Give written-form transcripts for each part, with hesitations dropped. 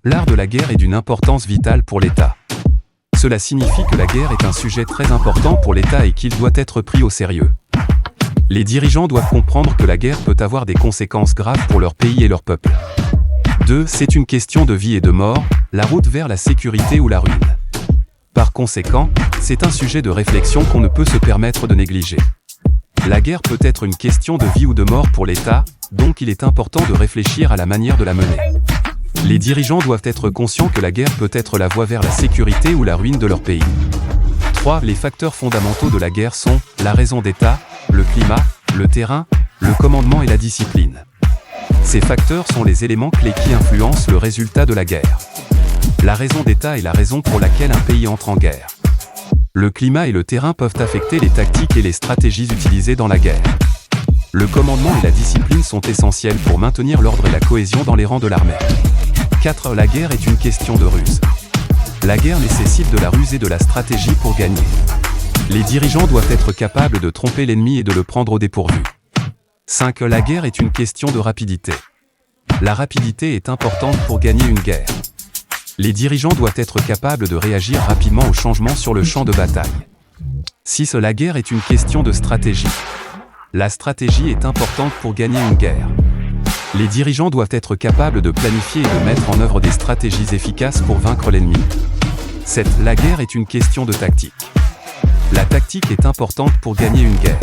L'art de la guerre est d'une importance vitale pour l'État. Cela signifie que la guerre est un sujet très important pour l'État et qu'il doit être pris au sérieux. Les dirigeants doivent comprendre que la guerre peut avoir des conséquences graves pour leur pays et leur peuple. 2. C'est une question de vie et de mort, la route vers la sécurité ou la ruine. Par conséquent, c'est un sujet de réflexion qu'on ne peut se permettre de négliger. La guerre peut être une question de vie ou de mort pour l'État, donc il est important de réfléchir à la manière de la mener. Les dirigeants doivent être conscients que la guerre peut être la voie vers la sécurité ou la ruine de leur pays. 3. Les facteurs fondamentaux de la guerre sont la raison d'État, le climat, le terrain, le commandement et la discipline. Ces facteurs sont les éléments clés qui influencent le résultat de la guerre. La raison d'État est la raison pour laquelle un pays entre en guerre. Le climat et le terrain peuvent affecter les tactiques et les stratégies utilisées dans la guerre. Le commandement et la discipline sont essentiels pour maintenir l'ordre et la cohésion dans les rangs de l'armée. 4. La guerre est une question de ruse. La guerre nécessite de la ruse et de la stratégie pour gagner. Les dirigeants doivent être capables de tromper l'ennemi et de le prendre au dépourvu. 5. La guerre est une question de rapidité. La rapidité est importante pour gagner une guerre. Les dirigeants doivent être capables de réagir rapidement aux changements sur le champ de bataille. 6. La guerre est une question de stratégie. La stratégie est importante pour gagner une guerre. Les dirigeants doivent être capables de planifier et de mettre en œuvre des stratégies efficaces pour vaincre l'ennemi. 7. La guerre est une question de tactique. La tactique est importante pour gagner une guerre.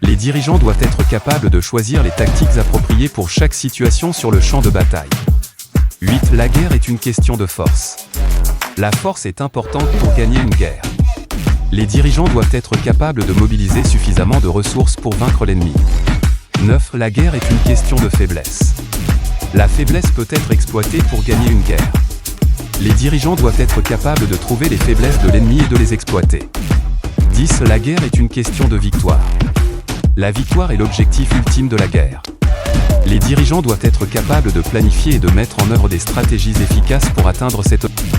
Les dirigeants doivent être capables de choisir les tactiques appropriées pour chaque situation sur le champ de bataille. 8. La guerre est une question de force. La force est importante pour gagner une guerre. Les dirigeants doivent être capables de mobiliser suffisamment de ressources pour vaincre l'ennemi. 9. La guerre est une question de faiblesse. La faiblesse peut être exploitée pour gagner une guerre. Les dirigeants doivent être capables de trouver les faiblesses de l'ennemi et de les exploiter. 10. La guerre est une question de victoire. La victoire est l'objectif ultime de la guerre. Les dirigeants doivent être capables de planifier et de mettre en œuvre des stratégies efficaces pour atteindre cet objectif.